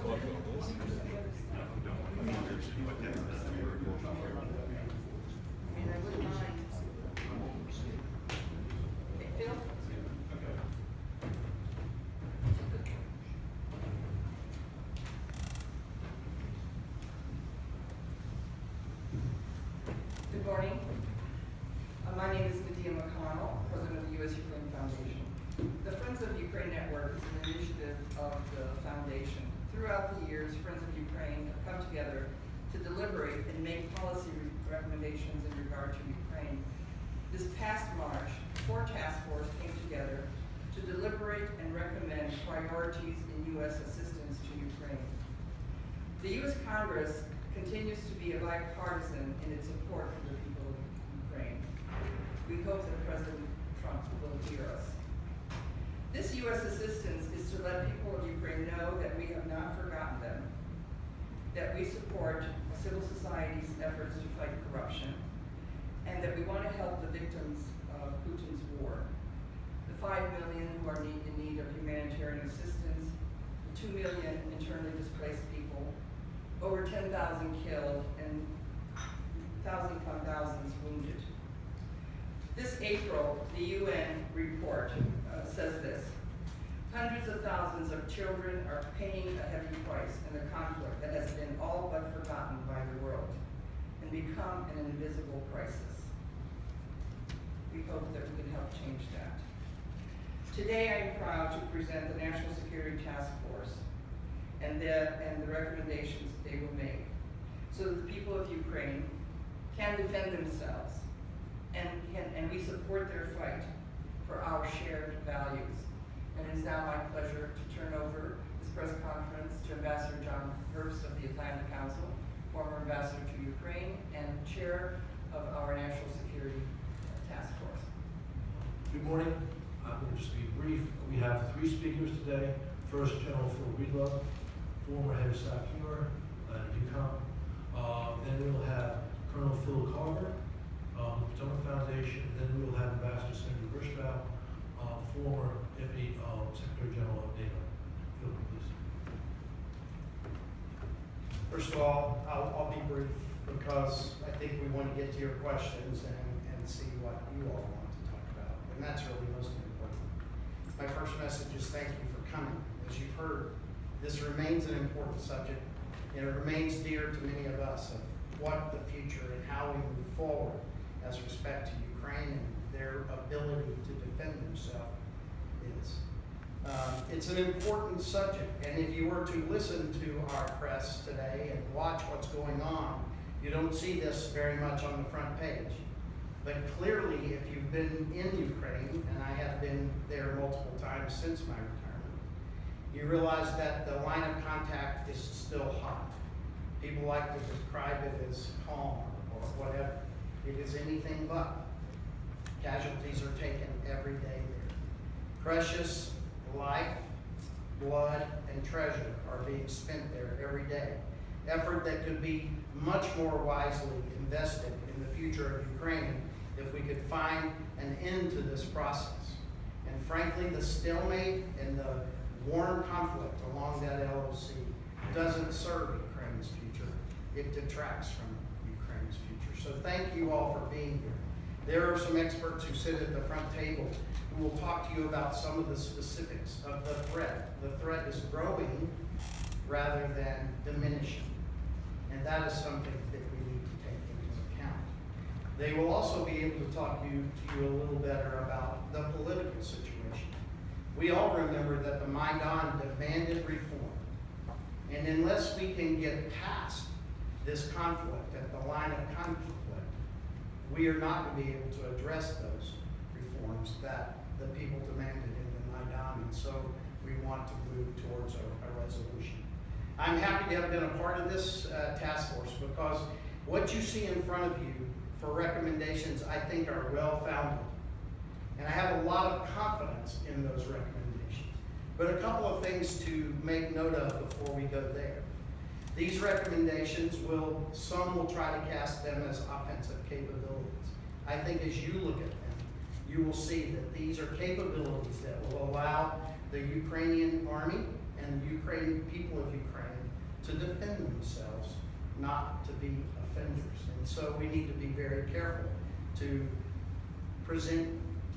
Good morning. My name is Nadia McConnell, President of the U.S. Ukraine Foundation. The Friends of Ukraine Network is an initiative of the Foundation. Throughout the years, Friends of Ukraine have come together to deliberate and make policy recommendations in regard to Ukraine. This past March, 4 task forces came together to deliberate and recommend priorities in U.S. assistance to Ukraine. The U.S. Congress continues to be bipartisan in its support for the people of Ukraine. We hope that President Trump will hear us. This U.S. assistance is to let people of Ukraine know that we have not forgotten them, that we support civil society's efforts to fight corruption, and that we want to help the victims of Putin's war. The 5 million who are in need of humanitarian assistance, the 2 million internally displaced people, over 10,000 killed and thousands upon thousands wounded. This April, the UN report says this: hundreds of thousands of children are paying a heavy price in a conflict that has been all but forgotten by the world and become an invisible crisis. We hope that we can help change that. Today I am proud to present the National Security Task Force and the recommendations that they will make, so that the people of Ukraine can defend themselves and we support their fight for our shared values. And it is now my pleasure to turn over this press conference to Ambassador John Herbst of the Atlantic Council, former ambassador to Ukraine and chair of our National Security Task Force. Good morning. I'm going to just be brief. We have 3 speakers today. First, General Phil Breedlove, former head of staff here at UCOM. Then we'll have Colonel Phil Carter, the Potomac Foundation. Then we will have Ambassador Senator Grishbaum, former Deputy Secretary General of NATO. Phil, please. First of all, I'll be brief because I think we want to get to your questions and see what you all want to talk about. And that's really most important. My first message is thank you for coming. As you've heard, this remains an important subject, and it remains dear to many of us of what the future and how we move forward as respect to Ukraine and their ability to defend themselves is. It's an important subject, and if you were to listen to our press today and watch what's going on, you don't see this very much on the front page. But clearly, if you've been in Ukraine, and I have been there multiple times since my retirement, you realize that the line of contact is still hot. People like to describe it as calm or whatever. It is anything but. Casualties are taken every day there. Precious life, blood, and treasure are being spent there every day. Effort that could be much more wisely invested in the future of Ukraine if we could find an end to this process. And frankly, the stalemate and the warm conflict along that LOC doesn't serve Ukraine's future. It detracts from Ukraine's future. So thank you all for being here. There are some experts who sit at the front table who will talk to you about some of the specifics of the threat. The threat is growing rather than diminishing. And that is something that we need to take into account. They will also be able to talk to you a little better about the political situation. We all remember that the Maidan demanded reform. And unless we can get past this conflict at the line of conflict, we are not going to be able to address those reforms that the people demanded in the Maidan. And so we want to move towards a resolution. I'm happy to have been a part of this task force because what you see in front of you for recommendations, I think, are well-founded. And I have a lot of confidence in those recommendations. But a couple of things to make note of before we go there. These recommendations some will try to cast them as offensive capabilities. I think as you look at them, you will see that these are capabilities that will allow the Ukrainian army and the Ukrainian people of Ukraine to defend themselves, not to be offenders. And so we need to be very careful to present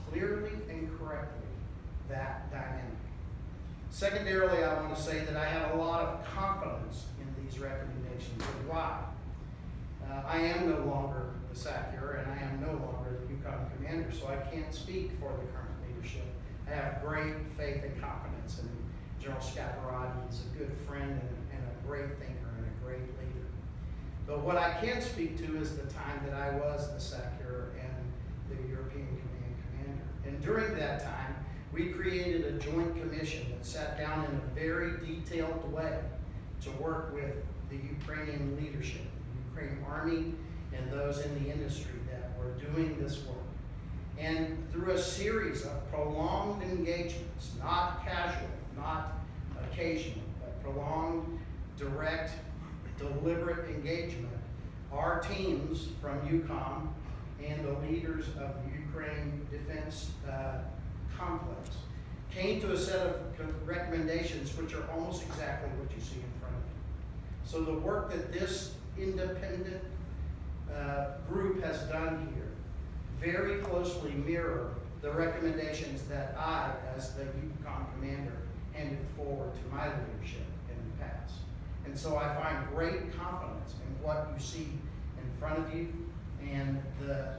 clearly and correctly that dynamic. Secondarily, I want to say that I have a lot of confidence in these recommendations. And why? I am no longer the SACUR, and I am no longer the UConn commander, so I can't speak for the current leadership. I have great faith and confidence in General Scaparrotti. He's a good friend and a great thinker and a great leader. But what I can speak to is the time that I was the SACUR and the European Command commander. And during that time, we created a joint commission that sat down in a very detailed way to work with the Ukrainian leadership, the Ukrainian army, and those in the industry that were doing this work. And through a series of prolonged engagements, not casual, not occasional, but prolonged, direct, deliberate engagement, our teams from UCOM and the leaders of the Ukraine defense complex came to a set of recommendations which are almost exactly what you see in front of you. So the work that this independent group has done here very closely mirror the recommendations that I, as the UCOM commander, handed forward to my leadership in the past. And so I find great confidence in what you see in front of you and the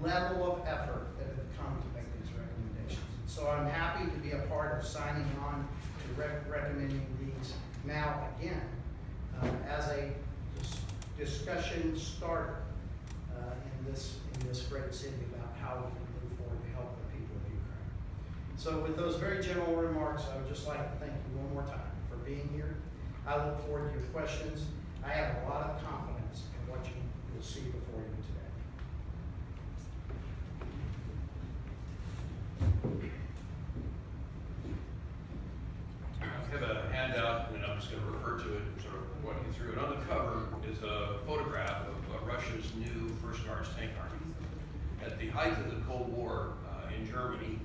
level of effort that have come to make these recommendations. So I'm happy to be a part of signing on to recommending these now again as a discussion starter in this great city about how we can move forward to help the people of Ukraine. So with those very general remarks, I would just like to thank you one more time for being here. I look forward to your questions. I have a lot of confidence in what you will see before you today. I have a handout, and I'm just going to refer to it and sort of walk you through it. On the cover is a photograph of Russia's new First Guards Tank Army. At the height of the Cold War in Germany,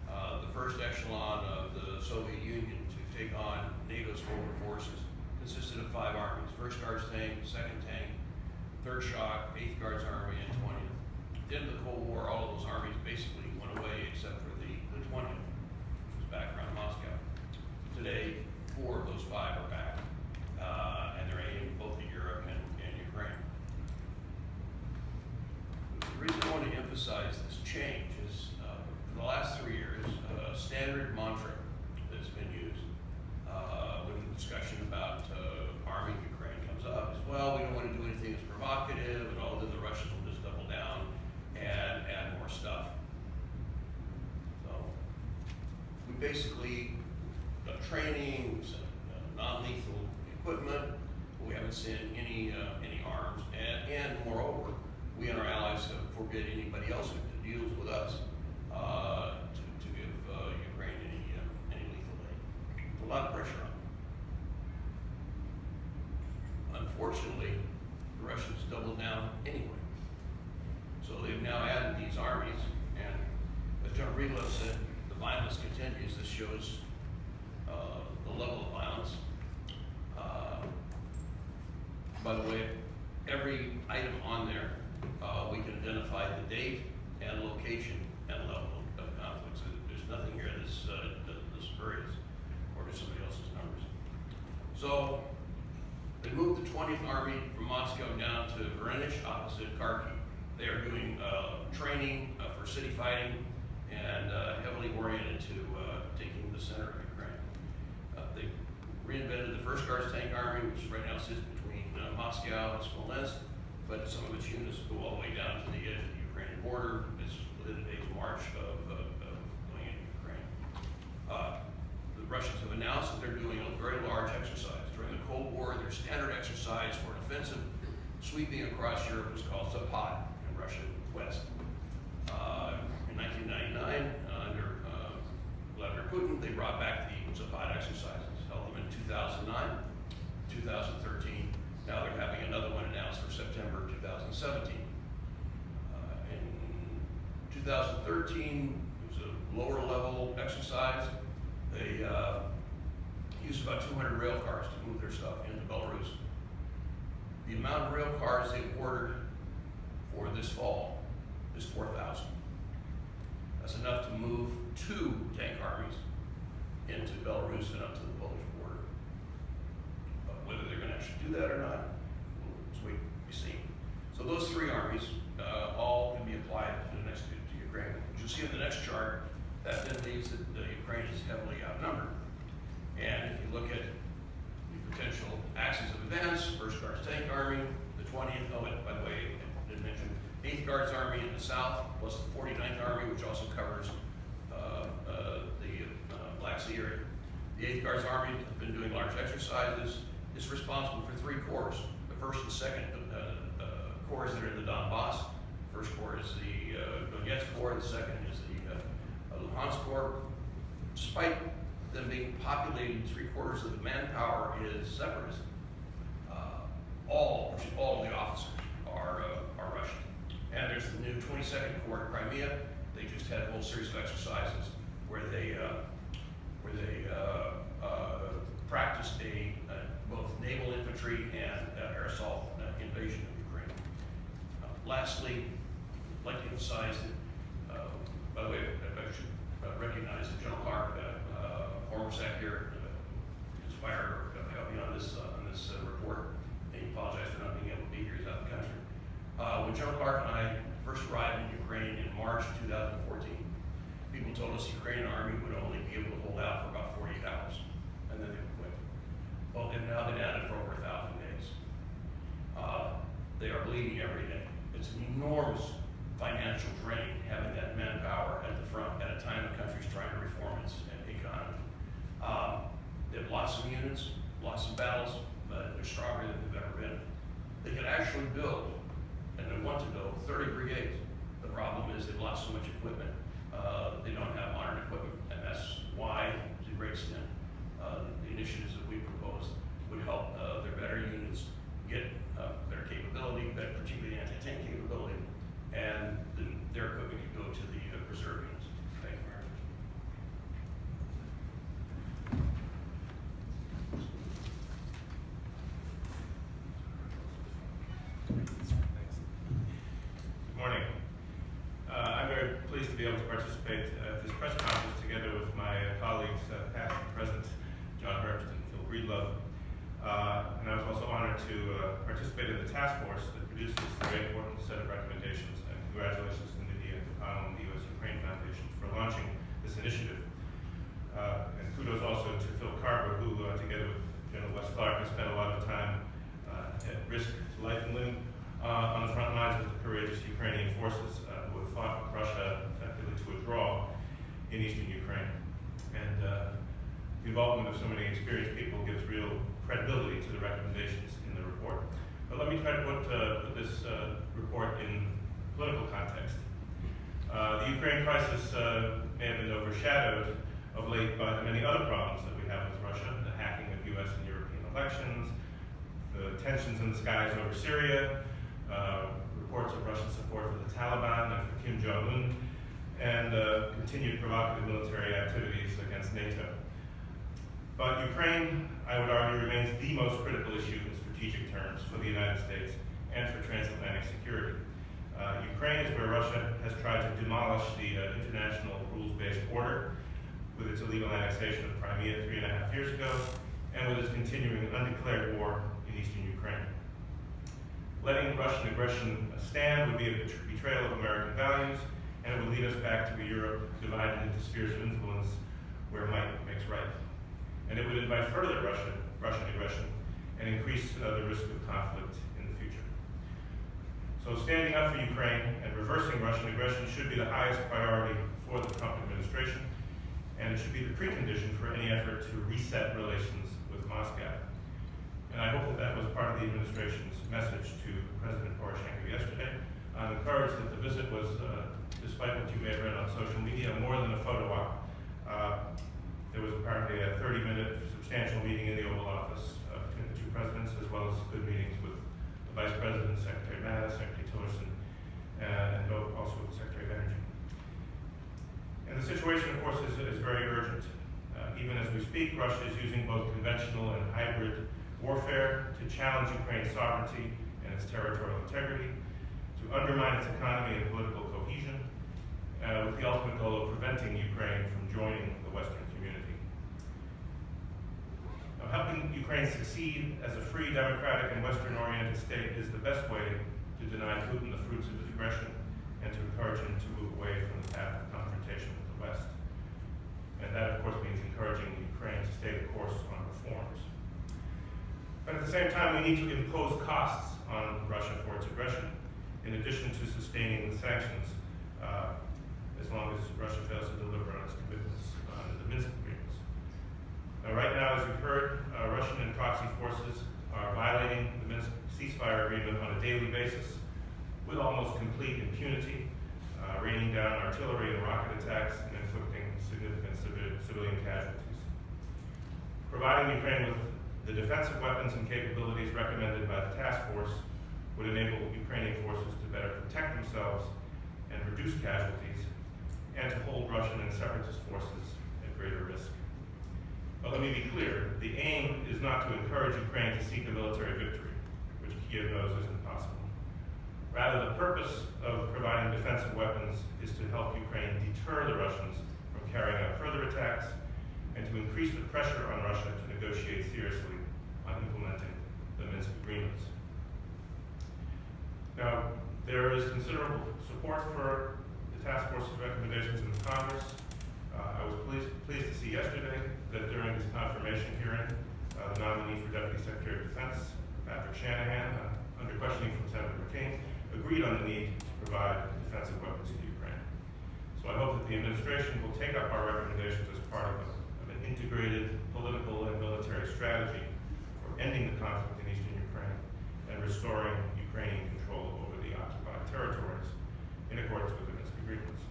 the first echelon of the Soviet Union to take on NATO's forward forces consisted of 5 armies: First Guards Tank, Second Tank, Third Shock, 8th Guards Army, and 20th. At the end of the Cold War, all of those armies basically went away except for the 20th, which was back around Moscow. Today, 4 of those 5 are back, and they're aimed both at Europe and Ukraine. The reason I want to emphasize this change is for the last 3 years, a standard mantra that's been used when the discussion about arming Ukraine comes up is, well, we don't want to do anything that's provocative, and all then the Russians will just double down and add more stuff. So we basically training, non-lethal equipment, but we haven't seen any arms, and moreover, we and our allies have forbid anybody else who deals with us to give Ukraine any lethal aid. A lot of pressure on them. Unfortunately, the Russians doubled down anyway. So they've now added these armies, and as General Relov said, the violence continues. This shows the level of violence. By the way, every item on there, we can identify the date and location and level of conflict. So there's nothing here that's spurious or to somebody else's numbers. So they moved the 20th Army from Moscow down to Greenwich, opposite Kharkiv. They are doing training for city fighting and heavily oriented to taking the center of Ukraine. They reinvented the First Guards Tank Army, which right now sits between Moscow and Smolensk, but some of its units go all the way down to the edge of the Ukrainian border. It's within a day's march of going into Ukraine. The Russians have announced that they're doing a very large exercise. During the Cold War, their standard exercise for an offensive sweeping across Europe was called Zapad in Russian West. In 1999, under Vladimir Putin, they brought back the Zapad exercises, held them in 2009, 2013. Now they're having another one announced for September 2017. In 2013, it was a lower level exercise. They use about 200 rail cars to move their stuff into Belarus. The amount of rail cars they've ordered for this fall is 4,000. That's enough to move 2 tank armies into Belarus and up to the Polish border. But whether they're going to actually do that or not, let's wait and be seen. So those 3 armies all can be applied to Ukraine. As you'll see in the next chart, that then leaves that Ukraine is heavily outnumbered. And if you look at the potential axes of events, 1st Guards Tank Army, the 20th, oh, and by the way, I didn't mention 8th Guards Army in the south, plus the 49th Army, which also covers the Black Sea area. The 8th Guards Army have been doing large exercises. It's responsible for 3 corps. The 1st and 2nd corps that are in the Donbass. First corps is the Donetsk Corps, the second is the Luhansk Corps. Despite them being populated, 3/4 of the manpower is separatist. All of the officers are Russian. And there's the new 22nd Corps in Crimea. They just had a whole series of exercises where they practiced both naval infantry and air assault invasion of Ukraine. Lastly, I'd like to emphasize that, by the way, I should recognize that General Clark, former SAC here, inspired or helped me on this report, and he apologized for not being able to be here. He's out of the country. When General Clark and I first arrived in Ukraine in March 2014, people told us the Ukrainian army would only be able to hold out for about 48 hours, and then they would quit. Well, they've now been at it for over 1,000 days. They are bleeding every day. It's an enormous financial drain having that manpower at the front at a time the country's trying to reform its economy. They have lots of units, lots of battles, but they're stronger than they've ever been. They could actually build, and they want to build, 30 brigades. The problem is they've lost so much equipment. They don't have modern equipment, and that's why, to a great extent, the initiatives that we propose would help their better units get better capability, particularly anti-tank capability, and their equipment could go to the reserve units. Thank you very much. Good morning. I'm very pleased to be able to participate at this press conference together with my colleagues, past and present, John Herbst and Phil Breedlove. And I was also honored to participate in the task force that produced this very important set of recommendations. And congratulations to Nadia and to FOUN and the U.S. Ukraine Foundation for launching this initiative. And kudos also to Phil Carver, who, together with General Wes Clark, has spent a lot of time at risk to life and limb on the front lines with the courageous Ukrainian forces who have fought Russia effectively to a draw in eastern Ukraine. And the involvement of so many experienced people gives real credibility to the recommendations in the report. But let me try to put this report in political context. The Ukraine crisis may have been overshadowed of late by the many other problems that we have with Russia, the hacking of US and European elections, the tensions in the skies over Syria, reports of Russian support for the Taliban and for Kim Jong-un, and continued provocative military activities against NATO. But Ukraine, I would argue, remains the most critical issue in strategic terms for the United States and for transatlantic security. Ukraine is where Russia has tried to demolish the international rules-based order with its illegal annexation of Crimea 3.5 years ago, and with its continuing undeclared war in eastern Ukraine. Letting Russian aggression stand would be a betrayal of American values, and it would lead us back to a Europe divided into spheres of influence where might makes right. And it would invite further Russian aggression and increase the risk of conflict in the future. So standing up for Ukraine and reversing Russian aggression should be the highest priority for the Trump administration, and it should be the precondition for any effort to reset relations with Moscow. And I hope that that was part of the administration's message to President Poroshenko yesterday. I'm encouraged that the visit was, despite what you may have read on social media, more than a photo op. There was apparently a 30-minute substantial meeting in the Oval Office between the two presidents, as well as good meetings with the Vice President, Secretary Mattis, Secretary Tillerson, and also with the Secretary of Energy. And the situation, of course, is very urgent. Even speak, Russia is using both conventional and hybrid warfare to challenge Ukraine's sovereignty and its territorial integrity, to undermine its economy and political cohesion, with the ultimate goal of preventing Ukraine from joining the Western community. Now, helping Ukraine succeed as a free, democratic, and Western-oriented state is the best way to deny Putin the fruits of his aggression and to encourage him to move away from the path of confrontation with the West. And that, of course, means encouraging Ukraine to stay the course on reforms. But at the same time, we need to impose costs on Russia for its aggression, in addition to sustaining the sanctions, as long as Russia fails to deliver on its commitments under the Minsk agreements. Now, right now, as you've heard, Russian and proxy forces are violating the Minsk ceasefire agreement on a daily basis with almost complete impunity, raining down artillery and rocket attacks and inflicting significant civilian casualties. Providing Ukraine with the defensive weapons and capabilities recommended by the task force would enable Ukrainian forces to better protect themselves and reduce casualties, and to hold Russian and separatist forces at greater risk. But let me be clear, the aim is not to encourage Ukraine to seek a military victory, which Kiev knows isn't possible. Rather, the purpose of providing defensive weapons is to help Ukraine deter the Russians from carrying out further attacks and to increase the pressure on Russia to negotiate seriously on implementing the Minsk agreements. Now, there is considerable support for the task force's recommendations in the Congress. I was pleased to see yesterday that during this confirmation hearing, the nominee for Deputy Secretary of Defense, Patrick Shanahan, under questioning from Senator McCain, agreed on the need to provide defensive weapons to Ukraine. So I hope that the administration will take up our recommendations as part of an integrated political and military strategy for ending the conflict in eastern Ukraine and restoring Ukrainian control over the occupied territories in accordance with the Minsk agreements.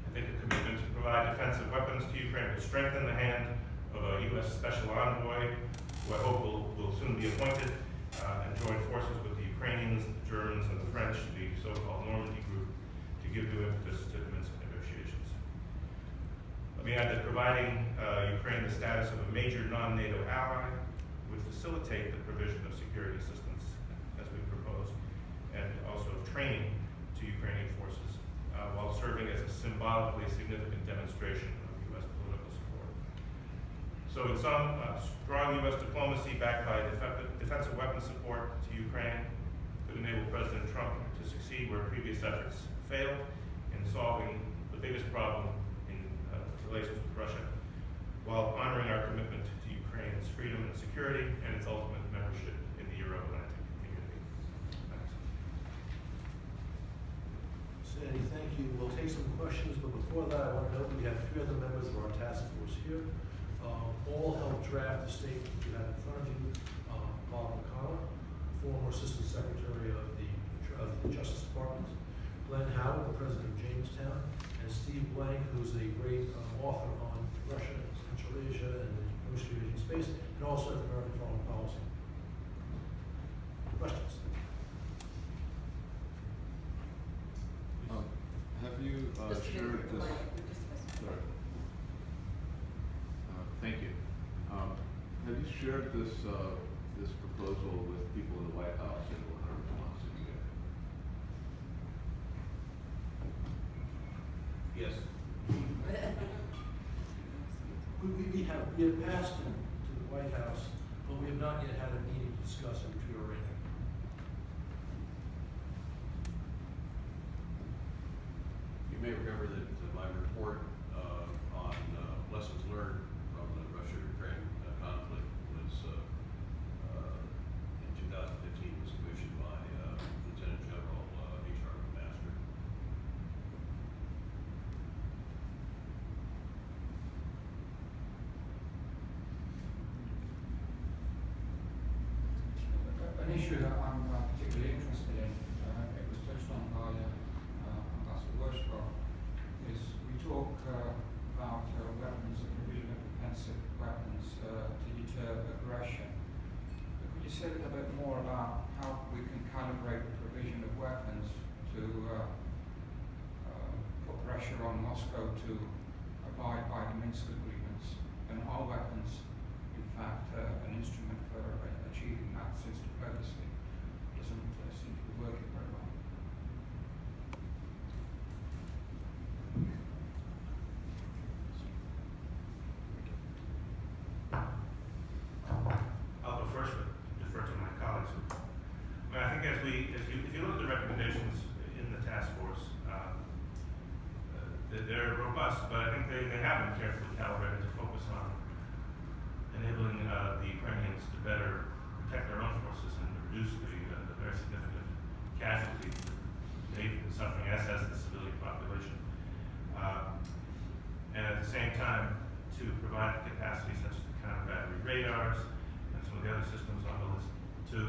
I think a commitment to provide defensive weapons to Ukraine will strengthen the hand of a U.S. Special Envoy, who I hope will soon be appointed, and join forces with the Ukrainians, the Germans, and the French, the so-called Normandy Group, to give new impetus to the Minsk negotiations. Let me add that providing Ukraine the status of a major non-NATO ally would facilitate the provision of security assistance, as we proposed, and also training to Ukrainian forces, while serving as a symbolically significant demonstration of U.S. political support. So in sum, strong U.S. diplomacy backed by defensive weapons support to Ukraine could enable President Trump to succeed where previous efforts failed in solving the biggest problem in relations with Russia, while honoring our commitment to Ukraine's freedom and security and its ultimate membership in the Euro-Atlantic community. Thanks. Sandy, thank you. We'll take some questions, but before that, I want to note we have 3 other members of our task force here. All helped draft the statement you have in front of you. Bob McConnell, former Assistant Secretary of the Justice Department, Glenn Howard, the President of Jamestown, and Steve Blank, who's a great author on Russia, Central Asia, and the post-Eurasian space, and also American foreign policy. Questions? Have you shared this? Sorry. Thank you. Have you shared this this proposal with people in the White House and what kind of response did you get? Yes. We have passed them to the White House, but we have not yet had a meeting to discuss it, which we are in. You may remember that my report on lessons learned from the Russia-Ukraine conflict was in 2015 was commissioned by Lieutenant General H.R. McMaster. An issue that I'm particularly interested in, it was touched on by Ambassador Worshko, is we talk about weapons, the provision of defensive weapons to deter aggression. But could you say a little bit more about how we can calibrate the provision of weapons to put pressure on Moscow to abide by the Minsk agreements? And are weapons I'll go first, but defer to my colleagues. I think if you look at the recommendations in the task force, they're robust, but I think they have been carefully calibrated to focus on enabling the Ukrainians to better protect their own forces and reduce the very significant casualties that they've been suffering, as has the civilian population. And at the same time, to provide the capacity such as the counter-battery radars and some of the other systems on the list to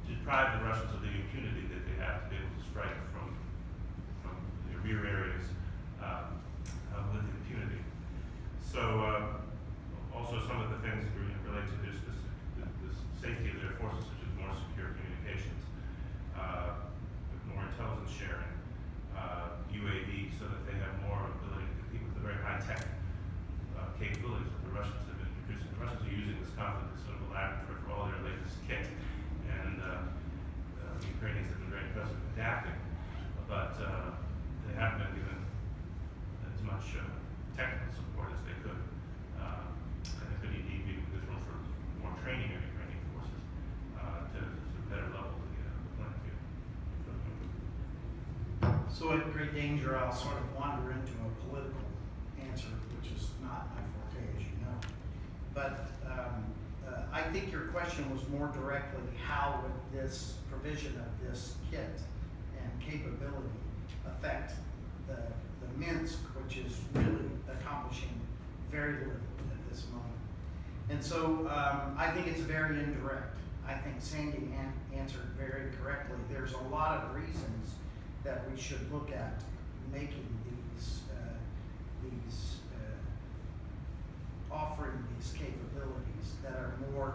deprive the Russians of the impunity that they have to be able to strike from the rear areas with impunity. So also some of the things relate to this safety of their forces, such as more secure communications, more intelligence sharing, UAV, so that they have more ability to compete with the very high-tech capabilities that the Russians have been introducing. The Russians are using this conflict as sort of a laboratory for all their latest kit, and the Ukrainians have been very impressive at adapting, but they haven't been given as much technical support as they could. And there could indeed be there's room for more training of Ukrainian forces to better level the playing field. So at great danger, I'll sort of wander into a political answer, which is not my forte, as you know. But I think your question was more directly, how would this provision of this kit and capability affect the Minsk, which is really accomplishing very little at this moment. And so I think it's very indirect. I think Sandy answered very correctly. There's a lot of reasons that we should look at making these offering these capabilities that are more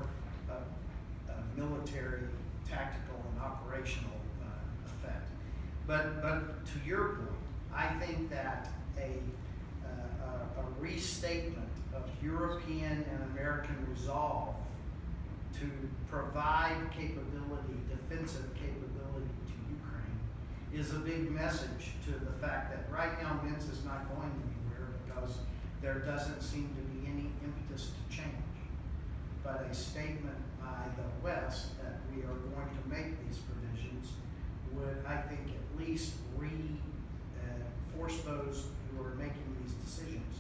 military, tactical, and operational effect. But to your point, I think that a restatement of European and American resolve to provide capability, defensive capability to Ukraine, is a big message to the fact that right now Minsk is not going anywhere because there doesn't seem to be any impetus to change. But a statement by the West that we are going to make these provisions would, I think, at least force those who are making these decisions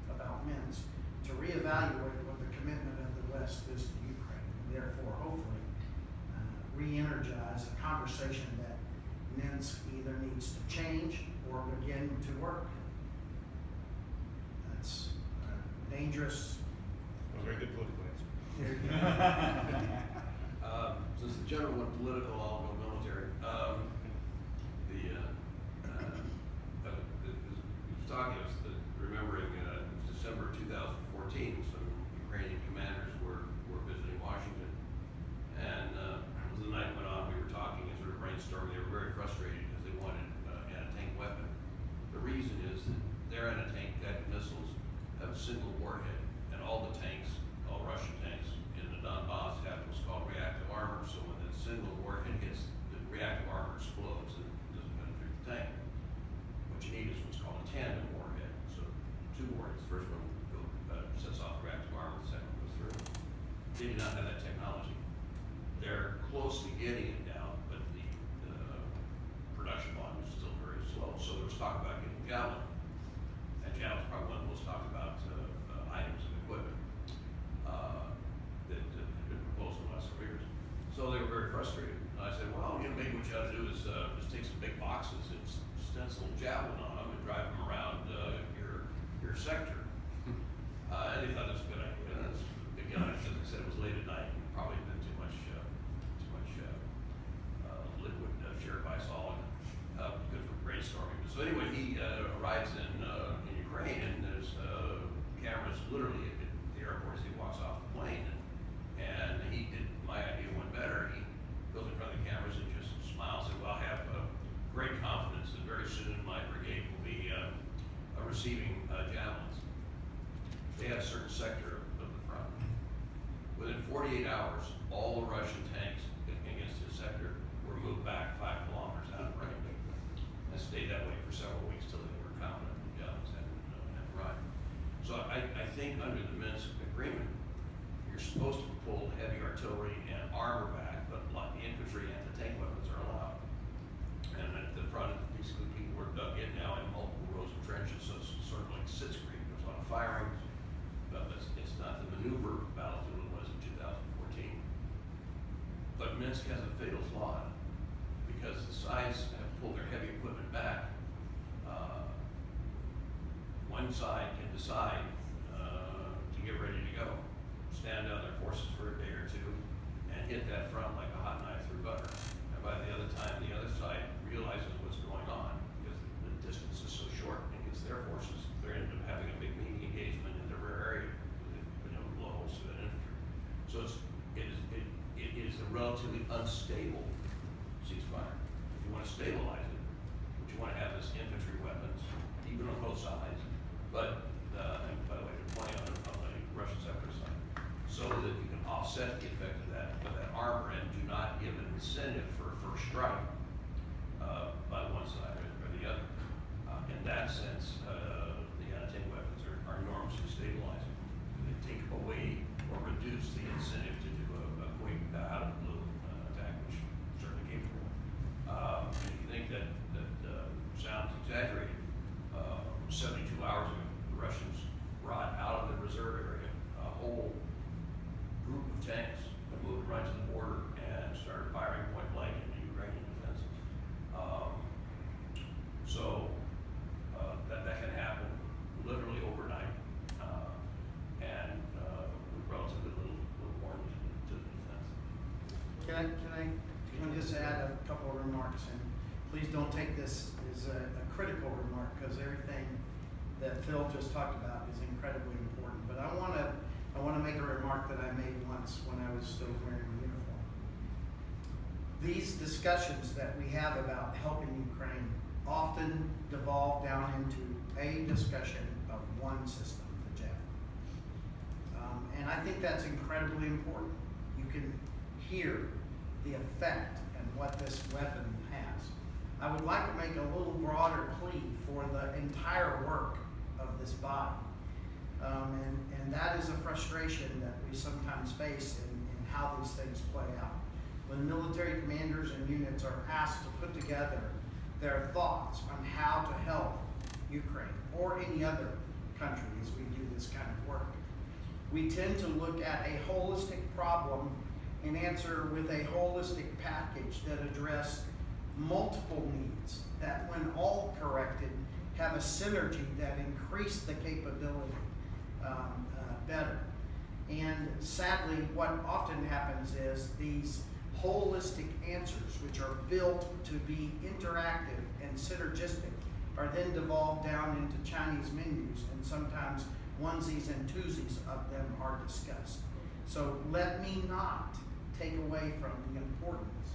about Minsk to reevaluate what the commitment of the West is to Ukraine, and therefore hopefully re-energize a conversation that Minsk either needs to change or begin to work. That's dangerous. A very good political answer. Since the general went political, I'll go military. Talking, remembering December 2014, some Ukrainian commanders were visiting Washington, and as the night went on, we were talking and sort of brainstorming. They were very frustrated because they wanted an anti-tank weapon. The reason is that their anti-tank guided missiles have a single warhead, and all the tanks, all Russian tanks in the Donbass have what's called reactive armor. So when that single warhead hits, the reactive armor explodes and doesn't penetrate the tank. What you need is what's called a tandem warhead. So two warheads. The first one sets off reactive armor, the second one goes through. They do not have that technology. They're close to getting it down, but the production volume is still very slow. So there was talk about getting Javelin. And Javelin is probably one of the most talked about items of equipment that had been proposed in the last several years. So they were very frustrated. And I said, well, maybe what you ought to do is just take some big boxes and stencil Javelin on them and drive them around your sector. And they thought that was a good idea. And that's, again, as I said, it was late at night and probably been too much liquid shared by Saul, and good for brainstorming. So anyway, he arrives in Ukraine, and there's cameras literally at the airport as he walks off the plane. And he did, my idea went better. He goes in front of the cameras and just smiles and said, well, I have great confidence that very soon my brigade will be receiving javelins. They had a certain sector of the front. Within 48 hours, all the Russian tanks against his sector were moved back 5 kilometers out of range. And stayed that way for several weeks till they were confident the javelins hadn't arrived. So So I think under the Minsk agreement, you're supposed to pull heavy artillery and armor back, but like the infantry and the tank weapons are allowed. And at the front, basically people were dug in now in multiple rows of trenches, so it's sort of like Sitzkrieg. There's a lot of firing, but it's not the maneuver battlefield it was in 2014. But Minsk has a fatal flaw because the sides have pulled their heavy equipment back. One side can decide to get ready to go, stand down their forces for a day or two, and hit that front like a hot knife through butter. And by the other time, the other side realizes what's going on because the distance is so short against their forces, they end up having a big meeting engagement in the rear area. They've been able to blow holes through that infantry. So it is a relatively unstable ceasefire. If you want to stabilize it, what you want to have is infantry weapons, even on both sides. But, and by the way, they're playing on the Russian separatist side, so that you can offset the effect of that armor and do not give an incentive for a first strike by one side or the other. In that sense, the anti-tank weapons are enormously stabilizing. They take away or reduce the incentive to do a quick out of the blue attack, which certainly came from. If you think that sounds exaggerated, 72 hours ago, the Russians brought out of the reserve area a whole group of tanks that moved right to the border and started firing point blank into Ukrainian defenses. That can happen literally overnight, and with relatively little warning to the defense. Can I just add a couple of remarks, and please don't take this as a critical remark, because everything that Phil just talked about is incredibly important. But I want to make a remark that I made once when I was still wearing a uniform. These discussions that we have about helping Ukraine often devolve down into a discussion of one system, the Javelin. And I think that's incredibly important. You can hear the effect and what this weapon has. I would like to make a little broader plea for the entire work of this body. And that is a frustration that we sometimes face in how these things play out. When military commanders and units are asked to put together their thoughts on how to help Ukraine or any other country as we do this kind of work, we tend to look at a holistic problem and answer with a holistic package that address multiple needs that, when all corrected, have a synergy that increase the capability better. And sadly, what often happens is these holistic answers, which are built to be interactive and synergistic, are then devolved down into Chinese menus, and sometimes onesies and twosies of them are discussed. So let me not take away from the importance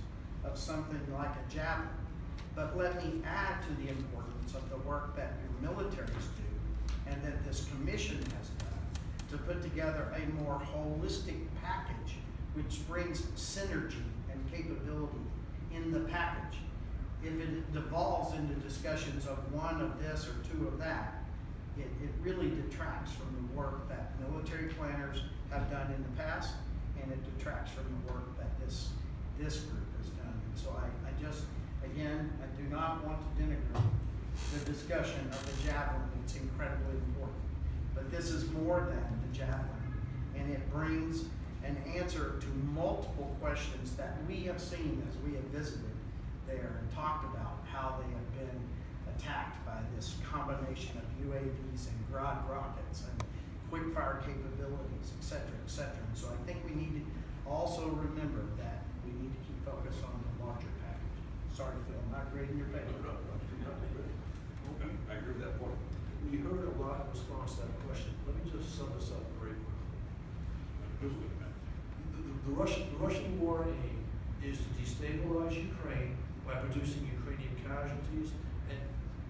of something like a Javelin, but let me add to the importance of the work that your militaries do and that this commission has done to put together a more holistic package which brings synergy and capability in the package. If it devolves into discussions of one of this or two of that, it really detracts from the work that military planners have done in the past, and it detracts from the work that this group has done. And so I just, again, I do not want to denigrate the discussion of the Javelin. It's incredibly important. But this is more than the Javelin, and it brings an answer to multiple questions that we have seen as we have visited there and talked about how they have been attacked by this combination of UAVs and Grad rockets and quick fire capabilities, et cetera, et cetera. And so I think we need to also remember that we need to keep focused on the larger package. Sorry, Phil, I'm not grading your paper. I agree with that point. We heard a lot in response to that question. Let me just sum this up very quickly. The Russian war aim is to destabilize Ukraine by producing Ukrainian casualties and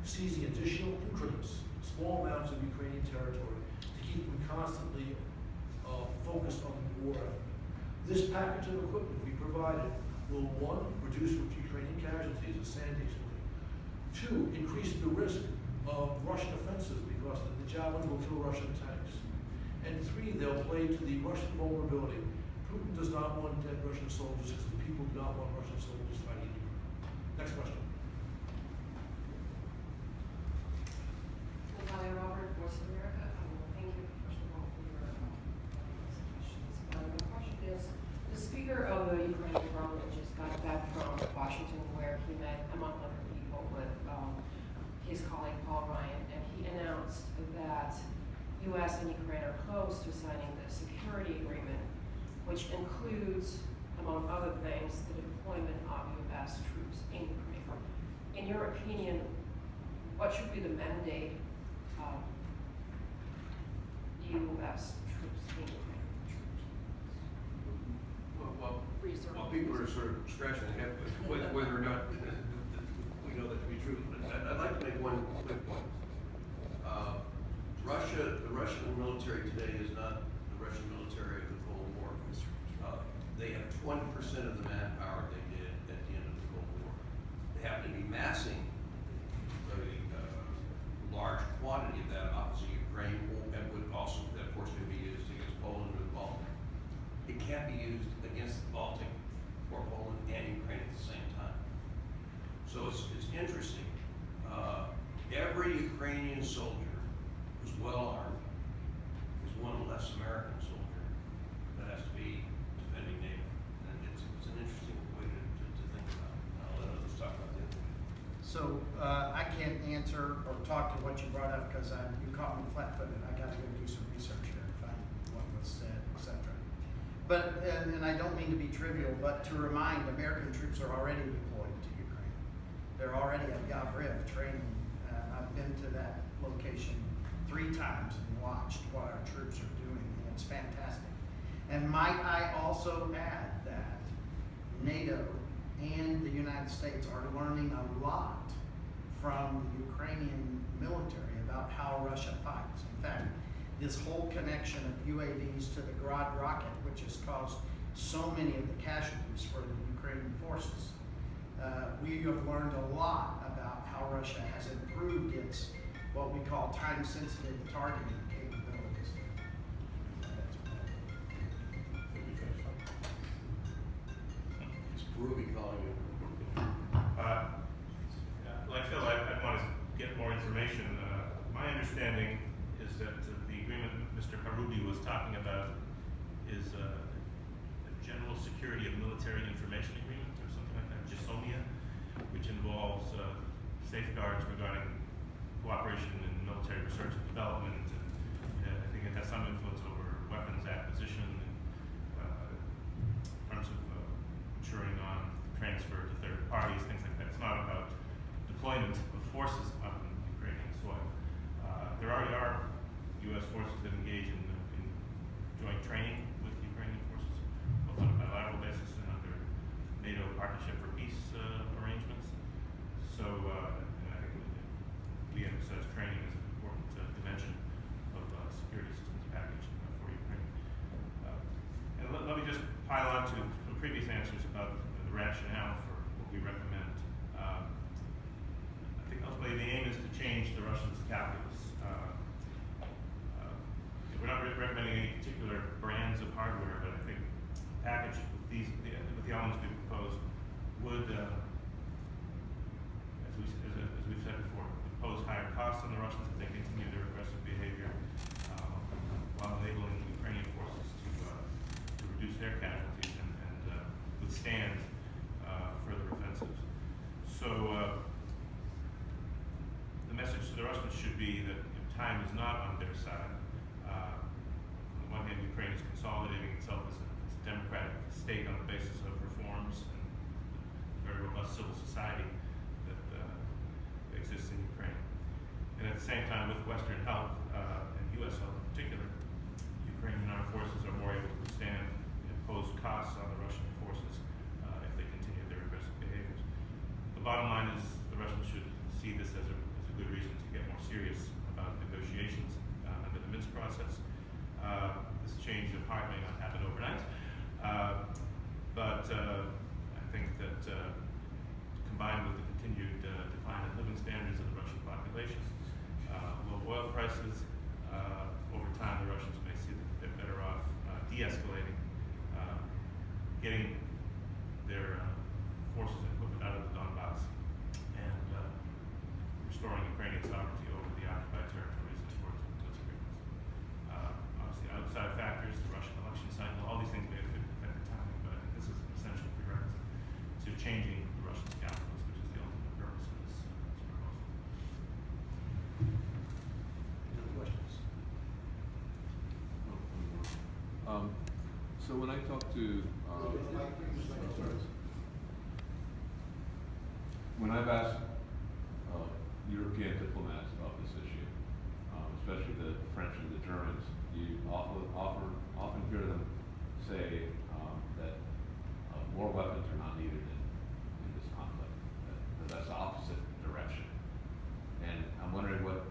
seizing additional increments, small amounts of Ukrainian territory, to keep them constantly focused on the war effort. This package of equipment we provided will, one, reduce Ukrainian casualties, as Sandy explained. Two, increase the risk of Russian offensives because the Javelin will kill Russian tanks. And three, they'll play to the Russian vulnerability. Putin does not want dead Russian soldiers because the people do not want Russian soldiers fighting Ukraine. Next question. Natalia Robert, Voice of America. Thank you, first of all, for your questions. My question is, the Speaker of the Ukrainian Parliament just got back from Washington, where he met, among other people, with his colleague Paul Ryan, and he announced that U.S. and Ukraine are close to signing the security agreement, which includes, among other things, the deployment of U.S. troops in Ukraine. In your opinion, what should be the mandate of U.S. troops in Ukraine? Well, Reserve. people are sort of scratching their head with whether or not we know that to be true. But I'd like to make one quick point. The Russian military today is not the Russian military of the Cold War. They have 20% of the manpower they did at the end of the Cold War. They happen to be massing a large quantity of that opposite Ukraine, and would also, of course, could be used against Poland or the Baltic. It can't be used against the Baltic or Poland and Ukraine at the same time. So it's interesting. Every Ukrainian soldier who's well armed is one less American soldier that has to be defending NATO. And it's an interesting way to think about it. I'll let others talk about that. So I can't answer or talk to what you brought up because you caught me flat-footed. I got to go do some research here and find what was said, etc. But and I don't mean to be trivial, but to remind, American troops are already deployed to Ukraine. They're already at Yavriv training. I've been to that location 3 times and watched what our troops are doing, and it's fantastic. And might I also add that NATO and the United States are learning a lot from the Ukrainian military about how Russia fights. In fact, this whole connection of UAVs to the Grad rocket, which has caused so many of the casualties for the Ukrainian forces, we have learned a lot about how Russia has improved its what we call time-sensitive targeting capabilities. It's Ruby calling you. Like Phil, I want to get more information. My understanding is that the agreement Mr. Karubi was talking about is a general security of military information agreement or something like that, GSOMIA, which involves safeguards regarding cooperation in military research and development. And I think it has some influence over weapons acquisition in terms of ensuring on transfer to third parties, things like that. It's not about deployment of forces on Ukrainian soil. There already are U.S. forces that engage in joint training with Ukrainian forces, both on a bilateral basis and under NATO Partnership for Peace arrangements. So, and I think we emphasize training as an important dimension of security systems package for Ukraine. And let me just pile on to some previous answers about the rationale for what we recommend. I think ultimately the aim is to change the Russians' calculus. We're not really recommending any particular brands of hardware, but I think the package with the elements we proposed would, as we've said before, impose higher costs on the Russians if they continue their aggressive behavior, while enabling Ukrainian forces to reduce their casualties and withstand further offensives. So the message to the Russians should be that time is not on their side. On the one hand, Ukraine is consolidating itself as a democratic state on the basis of reforms and very robust civil society that exists in Ukraine. And at the same time, with Western help, and U.S. help in particular, Ukrainian armed forces are more able to withstand imposed costs on the Russian forces if they continue their aggressive behaviors. The bottom line is the Russians should see this as a good reason to get more serious about negotiations under the Minsk process. This change of heart may not happen overnight, but I think that combined with the continued decline in living standards of the Russian population, low oil prices, over time the Russians may see the de-escalating, getting their forces and equipment out of the Donbass, and restoring Ukrainian sovereignty over the occupied territories as towards those agreements. Obviously, outside factors, the Russian election cycle, all these things may affect the timing, but I think this is an essential prerequisite to changing the Russian calculus, which is the ultimate purpose of this proposal. Any other questions? So when I talk to, when I've asked European diplomats about this issue, especially the French and the Germans, you often hear them say that more weapons are not needed in this conflict. That that's the opposite direction. And I'm wondering what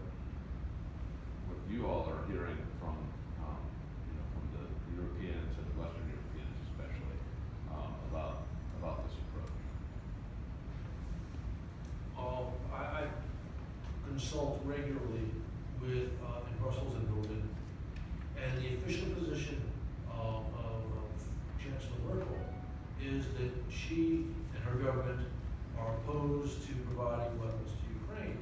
you all are hearing from from the Europeans and the Western Europeans especially about this approach. I consult regularly with in Brussels and Berlin, and the official position of Chancellor Merkel is that she and her government are opposed to providing weapons to Ukraine.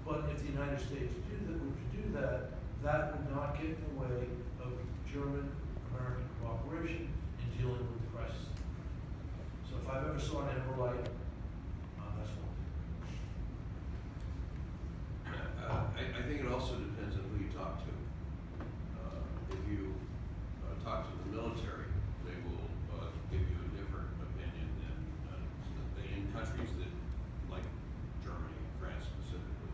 But if the United States were to do that, that would not get in the way of German-American cooperation in dealing with the crisis. So if I've ever saw an amber light, that's one. I think it also depends on who you talk to. If you talk to the military, they will give you a different opinion than in countries that, like Germany, France specifically,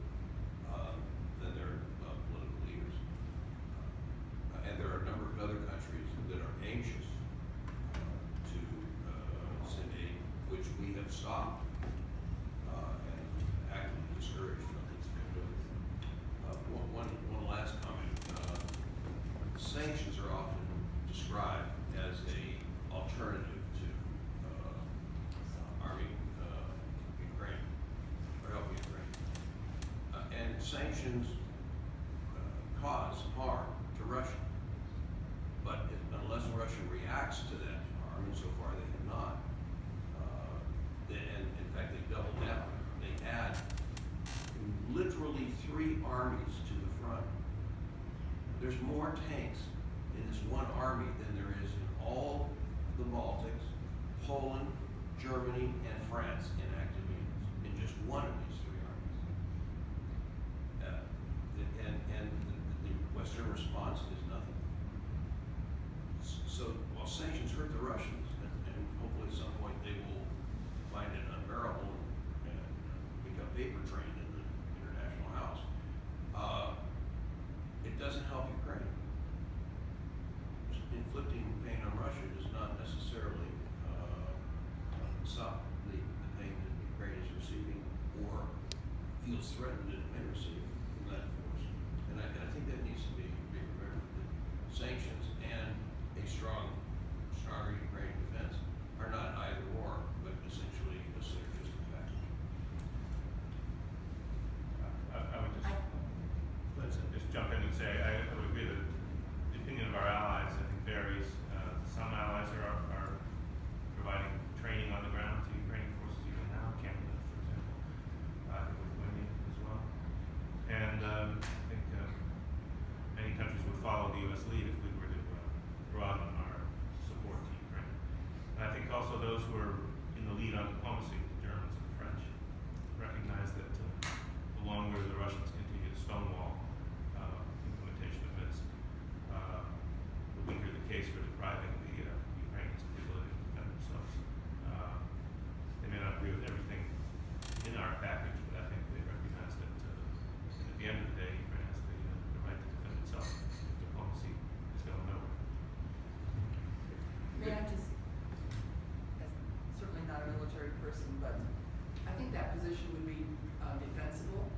than their political leaders. And there are a number of other countries that are anxious to send aid, which we have stopped and actively discouraged from this. One last comment. Sanctions are often described as a alternative to arming Ukraine or helping Ukraine. And sanctions cause harm to Russia. But unless Russia reacts to that harm, and so far they have not, and in fact they double down. They add literally 3 armies to the front. There's more tanks in this one army than there is in all the Baltics, Poland, Germany, and France in active units, in just one of these 3 armies. And the Western response is nothing. So while sanctions hurt the Russians, and hopefully at some point they will find it unbearable and become paper trained in the international house, it doesn't help Ukraine. Just inflicting pain on Russia does not necessarily stop the pain that Ukraine is receiving or feels threatened and may receive from that force. And I think that needs to be remembered, that sanctions and a stronger Ukrainian defense are not either or, but essentially a synergistic package. I would just jump in and say I would agree that the opinion of our allies, I think, varies. Some allies are providing training on the ground to Ukrainian forces even now, Canada, for example, I think Lithuania as well. And I think many countries would follow the U.S. lead if we were to broaden our support to Ukraine. And I think also those who are in the lead on diplomacy, the Germans and the French, recognize that the longer the Russians continue to stonewall implementation of Minsk, the weaker the case for depriving the Ukrainians of the ability to defend themselves. They may not agree with everything in our package, but I think they recognize that at the end of the day, Ukraine has the right to defend itself if diplomacy is going nowhere. May I just, certainly not a military person, but I think that position would be defensible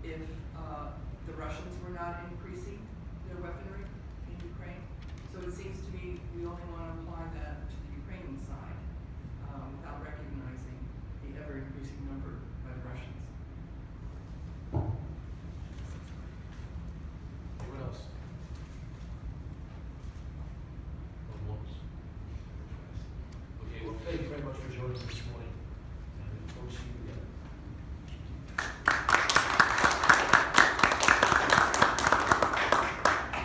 if the Russians were not increasing their weaponry